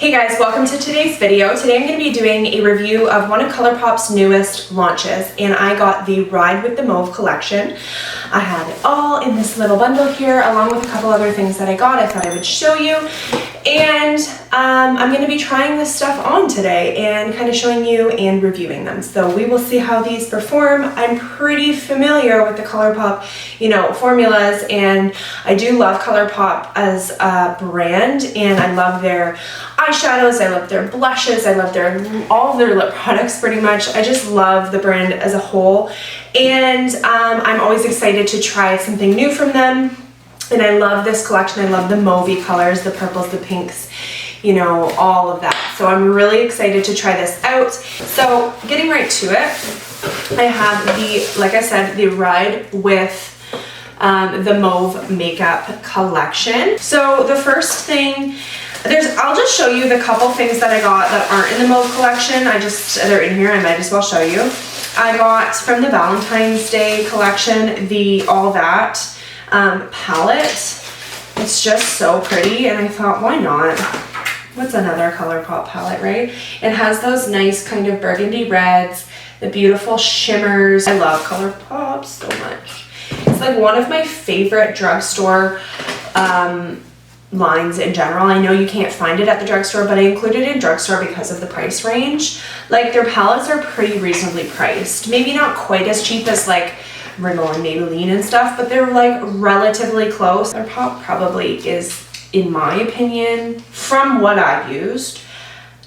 Hey guys, welcome to today's video. Today I'm going to be doing a review of one of Colourpop's newest launches, and I got the Ride with the Mauve collection. I had it all in this little bundle here, along with a couple other things that I got. I thought I would show you, and I'm going to be trying this stuff on today and kind of showing you and reviewing them. So we will see how these perform. I'm pretty familiar with the Colourpop, formulas, and I do love Colourpop as a brand, and I love their eyeshadows, I love their blushes, I love all of their lip products pretty much. I just love the brand as a whole, and I'm always excited to try something new from them. And I love this collection. I love the mauvey colors, the purples, the pinks, all of that. So I'm really excited to try this out. So getting right to it, I have like I said, the Ride with the Mauve makeup collection. So the first thing, I'll just show you the couple things that I got that aren't in the Mauve collection. They're in here, I might as well show you. I got from the Valentine's Day collection, the All That palette. It's just so pretty, and I thought, why not? What's another Colourpop palette, right? It has those nice kind of burgundy reds, the beautiful shimmers. I love Colourpop so much. It's like one of my favorite drugstore lines in general. I know you can't find it at the drugstore, but I included it in drugstore because of the price range. Like, their palettes are pretty reasonably priced. Maybe not quite as cheap as like Rimmel and Maybelline and stuff, but they're like relatively close. Colourpop probably is, in my opinion, from what I've used,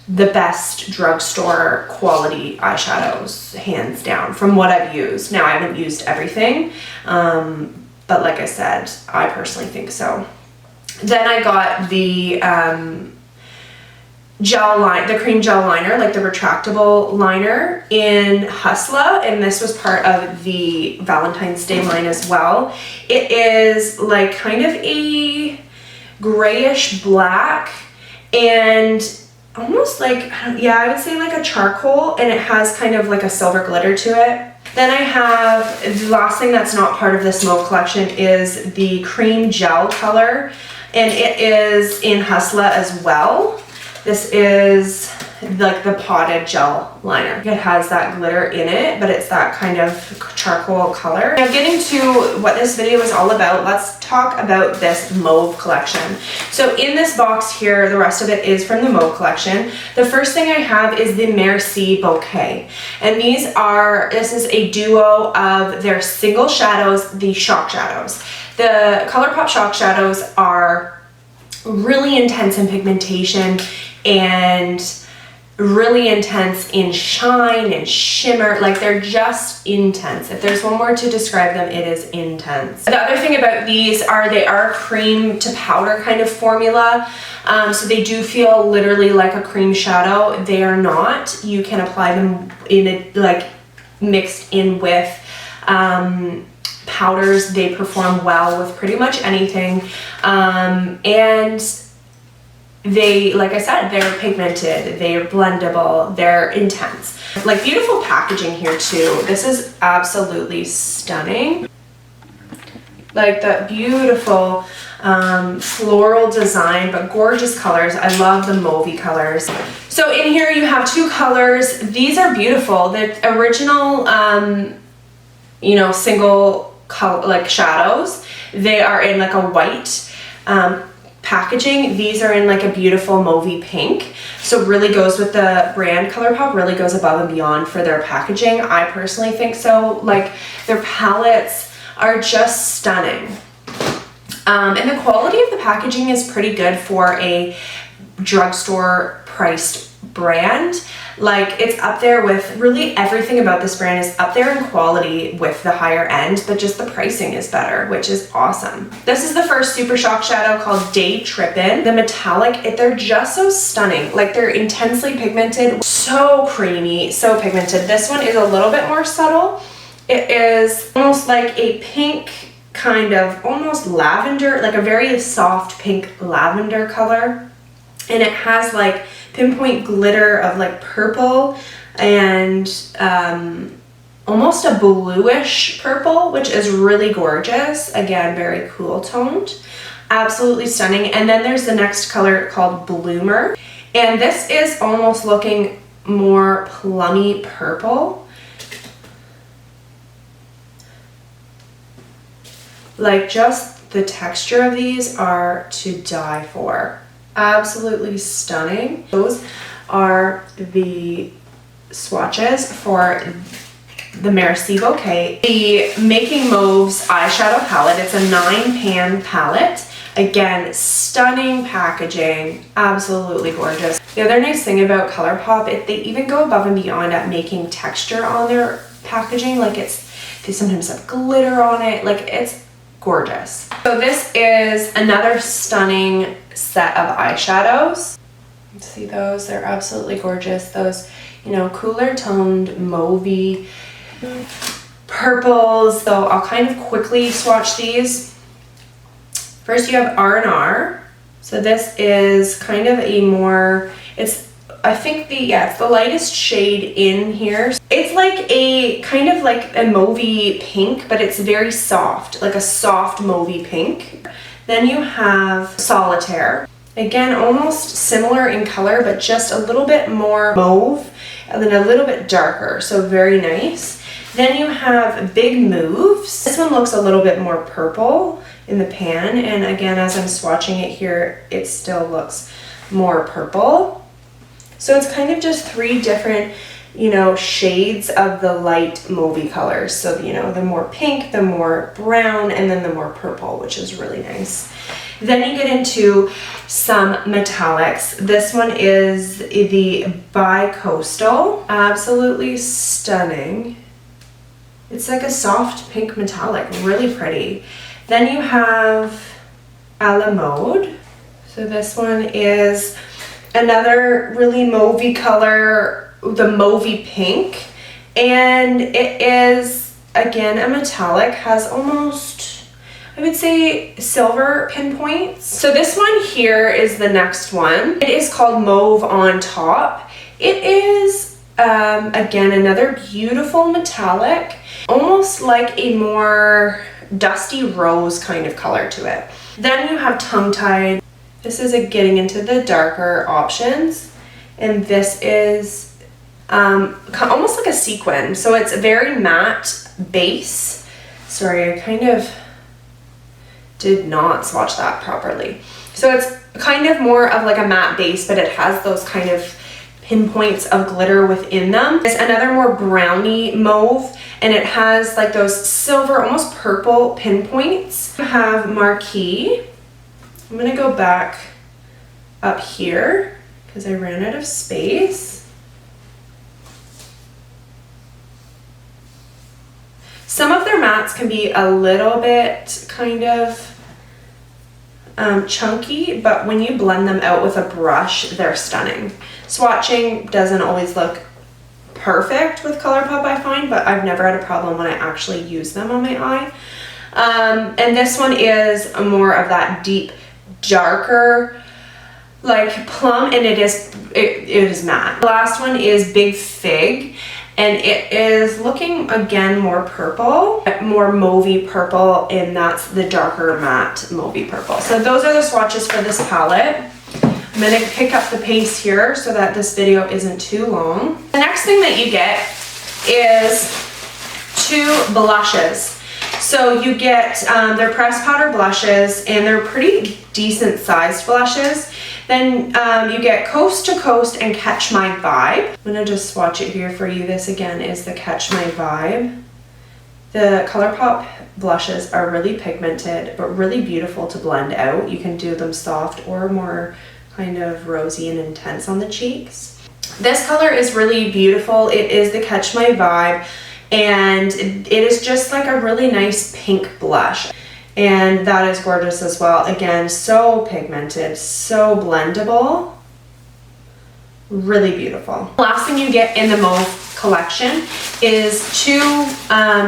the best drugstore quality eyeshadows, hands down, from what I've used. Now, I haven't used everything, but like I said, I personally think so. Then I got the the cream gel liner, like the retractable liner in Hustla, and this was part of the Valentine's Day line as well. It is like kind of a grayish black and almost like, yeah, I would say like a charcoal, and it has kind of like a silver glitter to it. Then I have, the last thing that's not part of this Mauve collection is the cream gel color, and it is in Hustla as well. This is like the potted gel liner. It has that glitter in it, but it's that kind of charcoal color. Now, getting to what this video is all about, let's talk about this Mauve collection. So in this box here, the rest of it is from the Mauve collection. The first thing I have is the Merci Bouquet. And this is a duo of their single shadows, the Shock Shadows. The Colourpop Shock Shadows are really intense in pigmentation and really intense in shine and shimmer. Like, they're just intense. If there's one word to describe them, it is intense. The other thing about these are they are cream to powder kind of formula. So they do feel literally like a cream shadow. They are not. You can apply them mixed in with powders. They perform well with pretty much anything, and they, like I said, they're pigmented, they're blendable, they're intense. Like, beautiful packaging here too. This is absolutely stunning. Like, that beautiful floral design, but gorgeous colors. I love the mauvey colors. So in here you have two colors. These are beautiful. The original single color, like, shadows, they are in like a white packaging. These are in like a beautiful mauvey pink, so really goes with the brand. Colourpop really goes above and beyond for their packaging. I personally think so. Like, their palettes are just stunning, and the quality of the packaging is pretty good for a drugstore priced brand. Like, it's up there with, really everything about this brand is up there in quality with the higher end, but just the pricing is better, which is awesome. This is the first Super Shock shadow called Day Trippin'. The metallic, they're just so stunning. Like, they're intensely pigmented, so creamy, so pigmented. This one is a little bit more subtle. It is almost like a pink, kind of almost lavender, like a very soft pink lavender color. And it has like pinpoint glitter of like purple and almost a bluish purple, which is really gorgeous. Again, very cool toned. Absolutely stunning. And then there's the next color called Bloomer. And this is almost looking more plummy purple. Like, just the texture of these are to die for. Absolutely stunning. Those are the swatches for the Merci Bouquet. The Making Mauves eyeshadow palette. It's a 9-pan palette. Again, stunning packaging, absolutely gorgeous. The other nice thing about Colourpop, they even go above and beyond at making texture on their packaging. Like, they sometimes have glitter on it. Like, it's gorgeous. So this is another stunning set of eyeshadows. See those? They're absolutely gorgeous. Those, you know, cooler toned mauvey purples. Though I'll kind of quickly swatch these. First you have R&R. So this is kind of a more, it's the lightest shade in here. It's like a kind of like a mauvey pink, but it's very soft, like a soft mauvey pink. Then you have Solitaire. Again, almost similar in color, but just a little bit more mauve and then a little bit darker, so very nice. Then you have Big Moves. This one looks a little bit more purple in the pan, and again, as I'm swatching it here, it still looks more purple. So it's kind of just 3 different, you know, shades of the light mauvey colors. So, you know, the more pink, the more brown, and then the more purple, which is really nice. Then you get into some metallics. This one is the Bi-Coastal. Absolutely stunning. It's like a soft pink metallic, really pretty. Then you have A La Mode. So this one is another really mauvey color, the mauvey pink. And it is, again, a metallic, has almost, I would say, silver pinpoints. So this one here is the next one. It is called Mauve on Top. It is, again, another beautiful metallic, almost like a more dusty rose kind of color to it. Then you have Tongue Tied. This is getting into the darker options, and this is almost like a sequin. So it's a very matte base. Sorry, I kind of did not swatch that properly. So it's kind of more of like a matte base, but it has those kind of pinpoints of glitter within them. It's another more browny mauve, and it has like those silver, almost purple pinpoints. You have Marquis. I'm gonna go back up here because I ran out of space. Some of their mattes can be a little bit kind of chunky, but when you blend them out with a brush, they're stunning. Swatching doesn't always look perfect with Colourpop, I find, but I've never had a problem when I actually use them on my eye. And this one is more of that deep, darker, like plum, and it is matte. The last one is Big Fig, and it is looking again more purple, more mauvey purple, and that's the darker matte mauvey purple. So those are the swatches for this palette. I'm going to pick up the pace here so that this video isn't too long. The next thing that you get is 2 blushes. So you get their pressed powder blushes, and they're pretty decent sized blushes. Then you get Coast to Coast and Catch My Vibe. I'm going to just swatch it here for you. This again is the Catch My Vibe. The Colourpop blushes are really pigmented, but really beautiful to blend out. You can do them soft or more kind of rosy and intense on the cheeks. This color is really beautiful. It is the Catch My Vibe, and it is just like a really nice pink blush, and that is gorgeous as well. Again, so pigmented, so blendable, really beautiful. Last thing you get in the Mauve collection is 2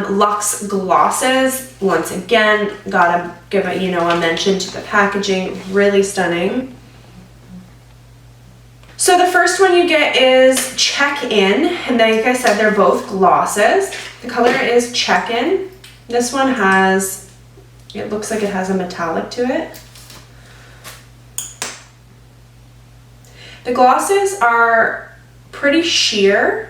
luxe glosses. Once again, gotta give it, you know, a mention to the packaging, really stunning. So the first one you get is Check-In, and like I said, they're both glosses. The color is Check-In. This one has, it looks like it has a metallic to it. The glosses are pretty sheer,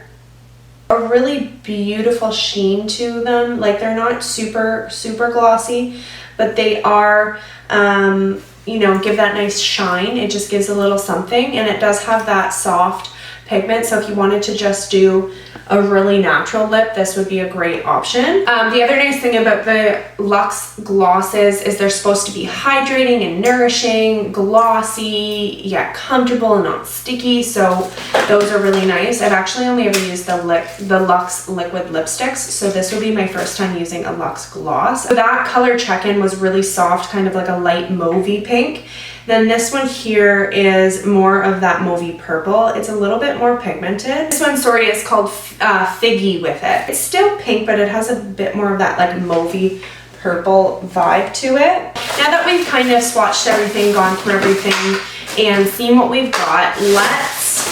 a really beautiful sheen to them. Like they're not super glossy, but they are, you know, give that nice shine. It just gives a little something, and it does have that soft pigment. So if you wanted to just do a really natural lip, this would be a great option. The other nice thing about the Luxe glosses is they're supposed to be hydrating and nourishing, glossy, yet comfortable and not sticky. So those are really nice. I've actually only ever used the Luxe liquid lipsticks, so this would be my first time using a Luxe gloss. So that color check-in was really soft, kind of like a light mauvey pink. Then this one here is more of that mauvey purple. It's a little bit more pigmented. This one, sorry, is called Figgy with it. It's still pink, but it has a bit more of that like mauvey purple vibe to it. Now that we've kind of swatched everything, gone through everything, and seen what we've got, let's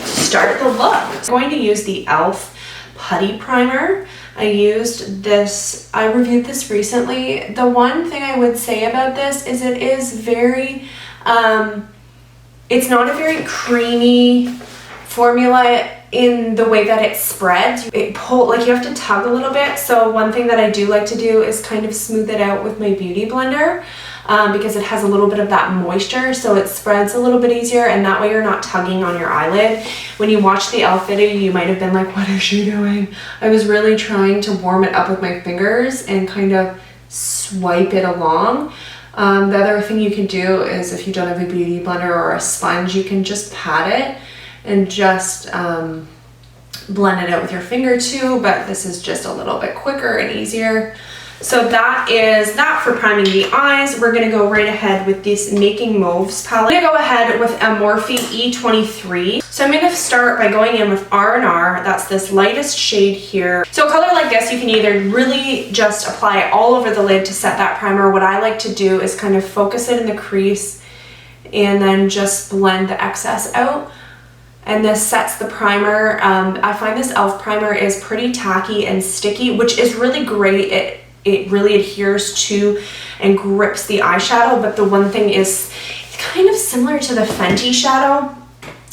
start the look. I'm going to use the e.l.f. Putty Primer. I used this, I reviewed this recently. The one thing I would say about this is it is very, it's not a very creamy formula in the way that it spreads. Like you have to tug a little bit. So one thing that I do like to do is kind of smooth it out with my beauty blender. Because it has a little bit of that moisture, so it spreads a little bit easier, and that way you're not tugging on your eyelid. When you watch the e.l.f. video, you might have been like, what is she doing? I was really trying to warm it up with my fingers and kind of swipe it along. The other thing you can do is, if you don't have a beauty blender or a sponge, you can just pat it and just blend it out with your finger too, but this is just a little bit quicker and easier. So that is that for priming the eyes. We're gonna go right ahead with this Making Mauves palette. I'm gonna go ahead with a Morphe E23. So I'm gonna start by going in with R&R. That's this lightest shade here. So a color like this, you can either really just apply it all over the lid to set that primer. What I like to do is kind of focus it in the crease and then just blend the excess out. And this sets the primer. I find this e.l.f. primer is pretty tacky and sticky, which is really great. It really adheres to and grips the eyeshadow, but the one thing is, it's kind of similar to the Fenty shadow,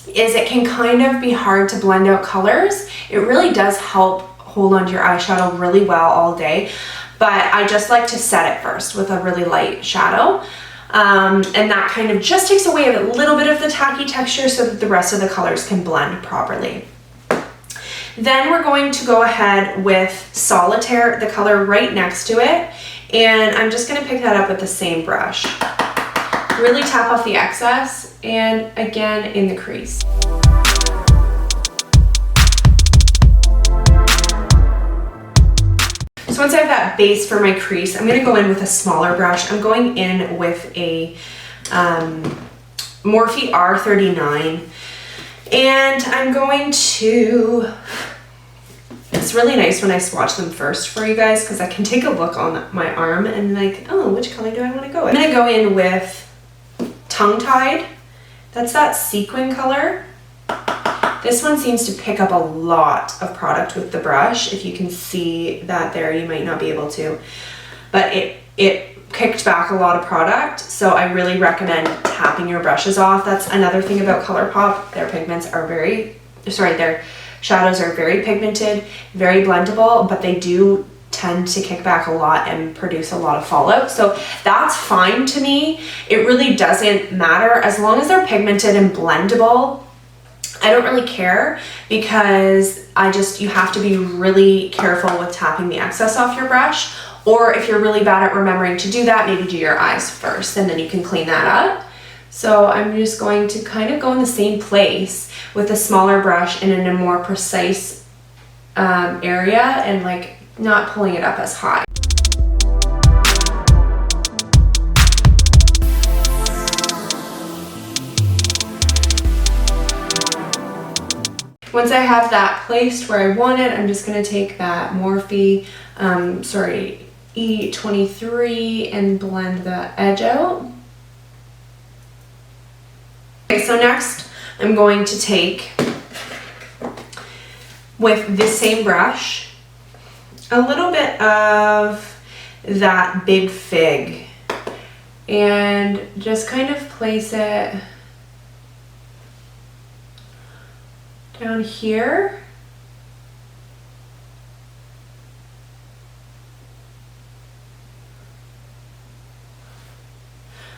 is it can kind of be hard to blend out colors. It really does help hold onto your eyeshadow really well all day, but I just like to set it first with a really light shadow. And that kind of just takes away a little bit of the tacky texture so that the rest of the colors can blend properly. Then we're going to go ahead with Solitaire, the color right next to it, and I'm just going to pick that up with the same brush. Really tap off the excess, and again in the crease. So once I have that base for my crease, I'm going to go in with a smaller brush. I'm going in with a Morphe R39. And I'm going to, it's really nice when I swatch them first for you guys, because I can take a look on my arm and like, oh, which color do I want to go with? I'm going to go in with Tongue Tied. That's that sequin color. This one seems to pick up a lot of product with the brush. If you can see that there, you might not be able to, but it kicked back a lot of product, so I really recommend tapping your brushes off. That's another thing about Colourpop. Their pigments are their shadows are very pigmented, very blendable, but they do tend to kick back a lot and produce a lot of fallout. So that's fine to me. It really doesn't matter as long as they're pigmented and blendable. I don't really care, because you have to be really careful with tapping the excess off your brush. Or if you're really bad at remembering to do that, maybe do your eyes first and then you can clean that up. So I'm just going to kind of go in the same place with a smaller brush and in a more precise area, and like not pulling it up as high. Once I have that placed where I want it, I'm just going to take that Morphe, E23 and blend the edge out. Okay, so next I'm going to take, with this same brush, a little bit of that Big Fig and just kind of place it down here.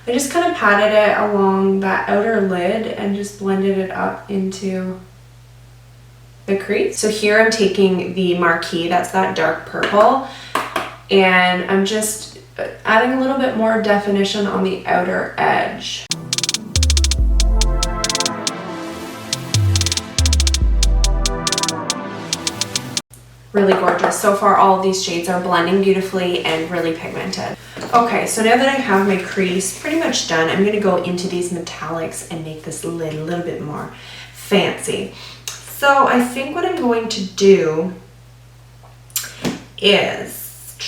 I just kind of patted it along that outer lid and just blended it up into the crease. So here I'm taking the Marquee, that's that dark purple, and I'm just adding a little bit more definition on the outer edge. Really gorgeous. So far all of these shades are blending beautifully and really pigmented. Okay, so now that I have my crease pretty much done, I'm going to go into these metallics and make this lid a little bit more fancy. So I think what I'm going to do is,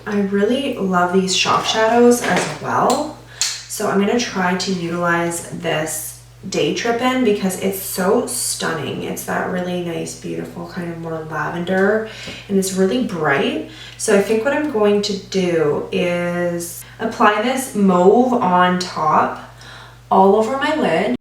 I really love these shock shadows as well. So I'm going to try to utilize this Day Trippin' because it's so stunning. It's that really nice, beautiful kind of more lavender, and it's really bright. So I think what I'm going to do is apply this mauve on top all over my lid.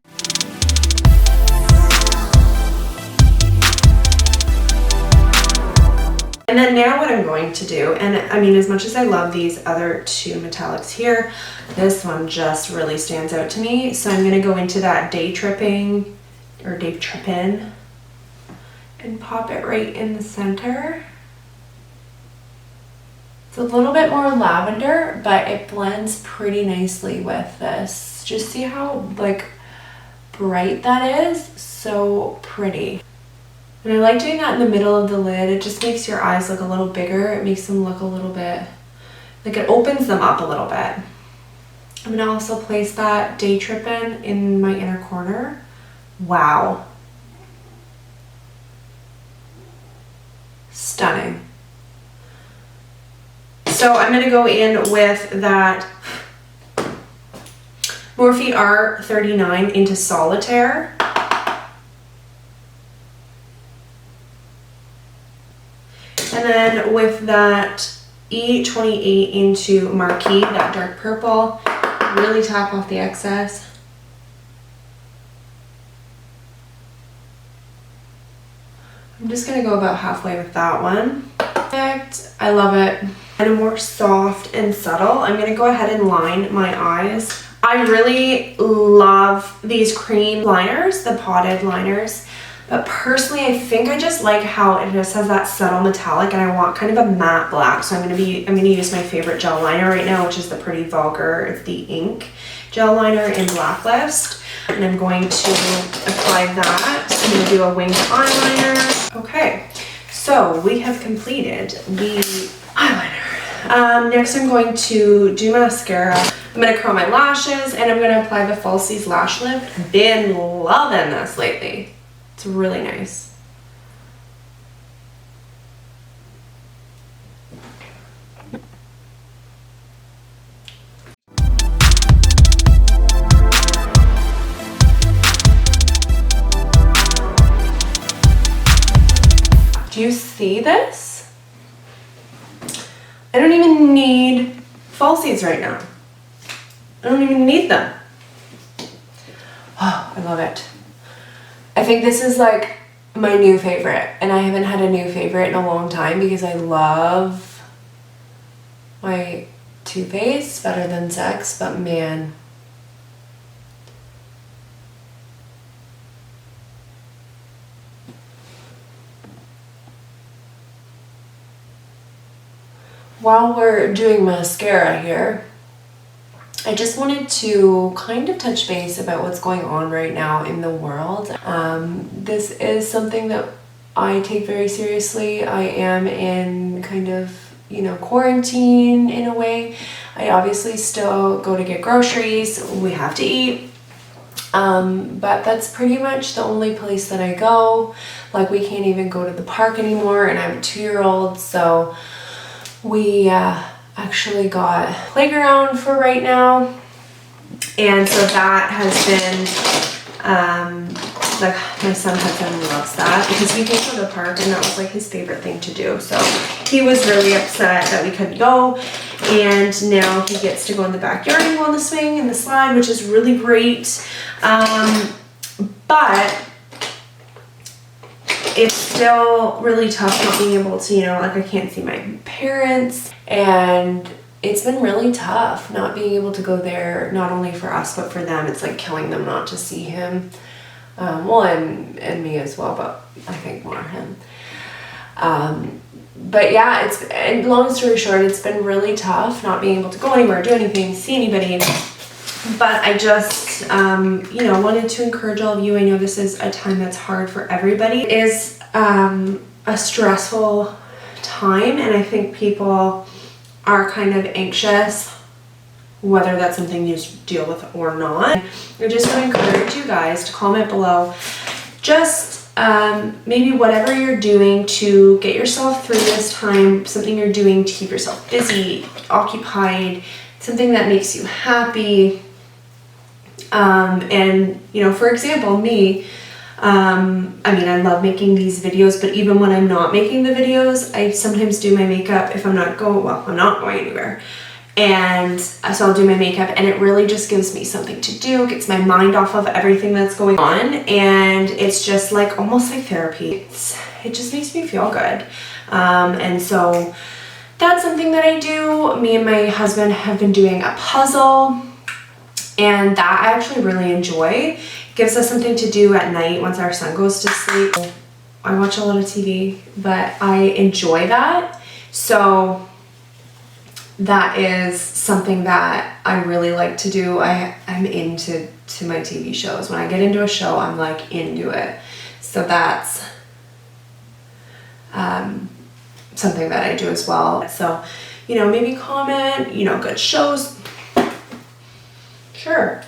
And then now what I'm going to do, and I mean, as much as I love these other two metallics here, this one just really stands out to me. So I'm going to go into that Day Trippin' and pop it right in the center. It's a little bit more lavender, but it blends pretty nicely with this. Just see how like bright that is? So pretty. And I like doing that in the middle of the lid. It just makes your eyes look a little bigger. It makes them look a little bit, like it opens them up a little bit. I'm gonna also place that Day Trippin' in my inner corner. Wow. Stunning. So I'm gonna go in with that Morphe R39 into Solitaire. And then with that E28 into Marquee, that dark purple, really tap off the excess. I'm just gonna go about halfway with that one. Perfect, I love it. Kind of more soft and subtle. I'm gonna go ahead and line my eyes. I really love these cream liners, the potted liners. But personally, I think I just like how it just has that subtle metallic, and I want kind of a matte black. So I'm gonna use my favorite gel liner right now, which is the Pretty Vulgar, it's the ink gel liner in Blacklist. And I'm going to apply that. I'm gonna do a winged eyeliner. Okay, so we have completed the eyeliner. Next I'm going to do mascara. I'm gonna curl my lashes, and I'm gonna apply the Falsies Lash Lift. Been loving this lately. It's really nice. Do you see this? I don't even need falsies right now. I don't even need them. Oh, I love it. I think this is like my new favorite, and I haven't had a new favorite in a long time because I love my Too Faced better than Sex, but man. While we're doing mascara here, I just wanted to kind of touch base about what's going on right now in the world. This is something that I take very seriously. I am in kind of, quarantine in a way. I obviously still go to get groceries. We have to eat. But that's pretty much the only place that I go. Like, we can't even go to the park anymore, and I have a 2-year-old, so we actually got playground for right now, and so that has been like, my son Hudson loves that because we came to the park and that was like his favorite thing to do. So he was really upset that we couldn't go, and now he gets to go in the backyard and go on the swing and the slide, which is really great. But it's still really tough not being able to, you know, like I can't see my parents, and it's been really tough not being able to go there, not only for us, but for them. It's like killing them not to see him. Well, and me as well, but I think more him. But yeah, and long story short, it's been really tough not being able to go anywhere, do anything, see anybody. But I just, you know, wanted to encourage all of you. I know this is a time that's hard for everybody. It is a stressful time, and I think people are kind of anxious, whether that's something you deal with or not. I just want to encourage you guys to comment below. Just maybe whatever you're doing to get yourself through this time, something you're doing to keep yourself busy, occupied, something that makes you happy. And you know, for example, me, I mean, I love making these videos, but even when I'm not making the videos, I sometimes do my makeup if I'm not going, well, I'm not going anywhere. And so I'll do my makeup, and it really just gives me something to do, gets my mind off of everything that's going on, and it's just like almost like therapy. It just makes me feel good. And so that's something that I do. Me and my husband have been doing a puzzle, and that I actually really enjoy. It gives us something to do at night once our son goes to sleep. I watch a lot of TV, but I enjoy that. So that is something that I really like to do. I'm into my TV shows. When I get into a show, I'm like into it. So that's something that I do as well. So, you know, maybe comment, you know, good shows. Sure.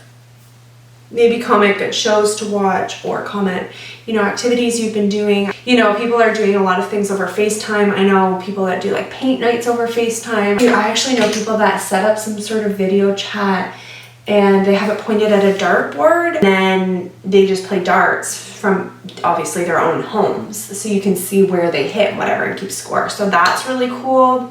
Maybe comment good shows to watch, or comment, you know, activities you've been doing. You know, people are doing a lot of things over FaceTime. I know people that do like paint nights over FaceTime. I actually know people that set up some sort of video chat, and they have it pointed at a dartboard, and then they just play darts from obviously their own homes. So you can see where they hit and whatever, and keep score. So that's really cool.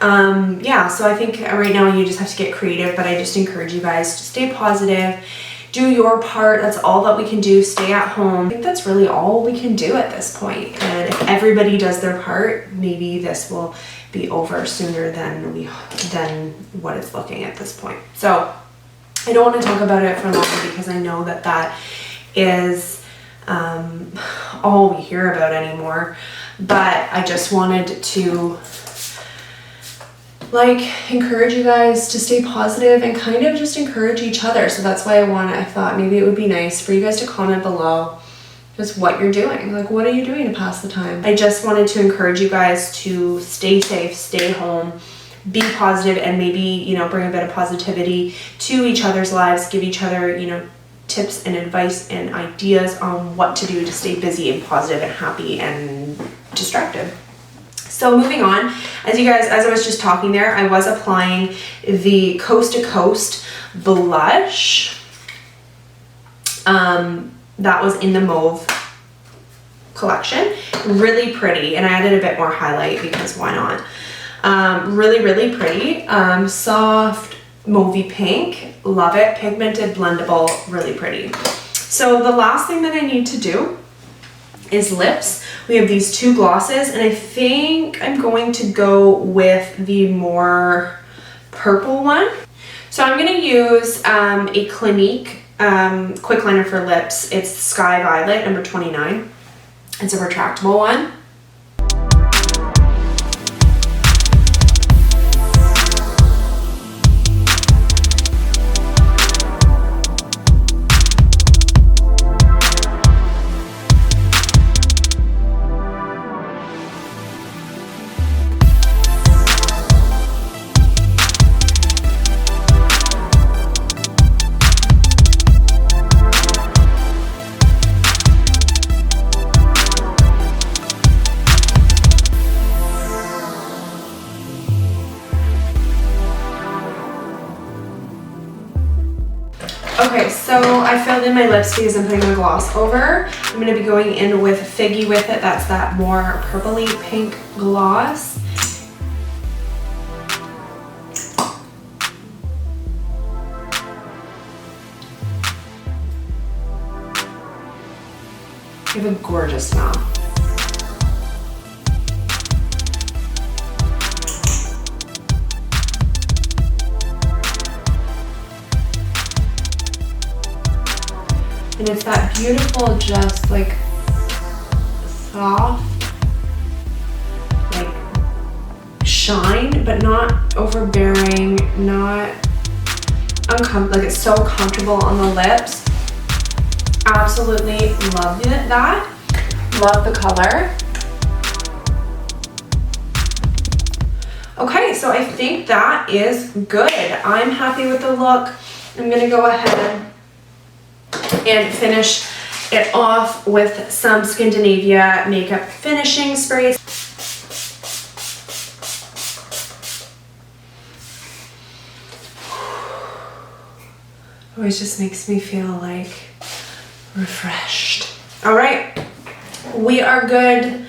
Yeah, so I think right now you just have to get creative, but I just encourage you guys to stay positive, do your part. That's all that we can do. Stay at home. I think that's really all we can do at this point. And if everybody does their part, maybe this will be over sooner than what it's looking at this point. So I don't want to talk about it for long, because I know that that is all we hear about anymore. But I just wanted to like encourage you guys to stay positive and kind of just encourage each other. So that's why I thought maybe it would be nice for you guys to comment below just what you're doing. Like, what are you doing to pass the time? I just wanted to encourage you guys to stay safe, stay home, be positive, and maybe, you know, bring a bit of positivity to each other's lives, give each other, you know, tips and advice and ideas on what to do to stay busy and positive and happy and distracted. So moving on, as I was just talking there, I was applying the Coast to Coast blush. That was in the Mauve Collection. Really pretty, and I added a bit more highlight because why not? Really, really pretty. Soft mauvey pink. Love it. Pigmented, blendable, really pretty. So the last thing that I need to do is lips. We have these two glosses, and I think I'm going to go with the more purple one. So I'm going to use a Clinique quick liner for lips. It's Sky Violet number 29. It's a retractable one. Okay, so I filled in my lips because I'm putting a gloss over. I'm going to be going in with Figgy with it. That's that more purpley pink gloss. They have a gorgeous smell. And it's that beautiful, just like soft, like shine, but not overbearing, not uncomfortable, like it's so comfortable on the lips. Absolutely love that. Love the color. Okay, so I think that is good. I'm happy with the look. I'm gonna go ahead and finish it off with some Scandinavia makeup finishing sprays. Always just makes me feel like refreshed. All right, we are good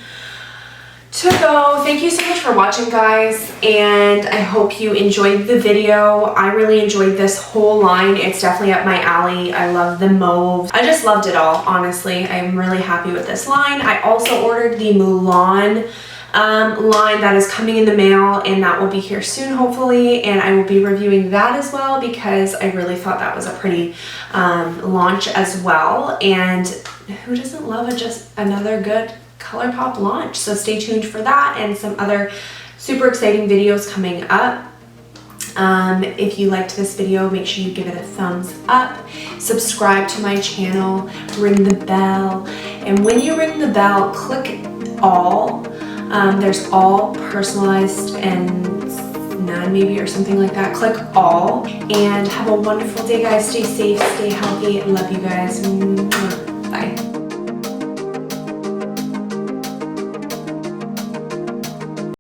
to go. Thank you so much for watching, guys, and I hope you enjoyed the video. I really enjoyed this whole line. It's definitely up my alley. I love the mauve. I just loved it all, honestly. I'm really happy with this line. I also ordered the Mulan line that is coming in the mail, and that will be here soon, hopefully, and I will be reviewing that as well because I really thought that was a pretty launch as well. And who doesn't love just another good Colourpop launch? So stay tuned for that and some other super exciting videos coming up. If you liked this video, make sure you give it a thumbs up, subscribe to my channel, ring the bell, and when you ring the bell, click all. There's all, personalized, and none maybe, or something like that. Click all, and have a wonderful day, guys. Stay safe, stay healthy. Love you guys.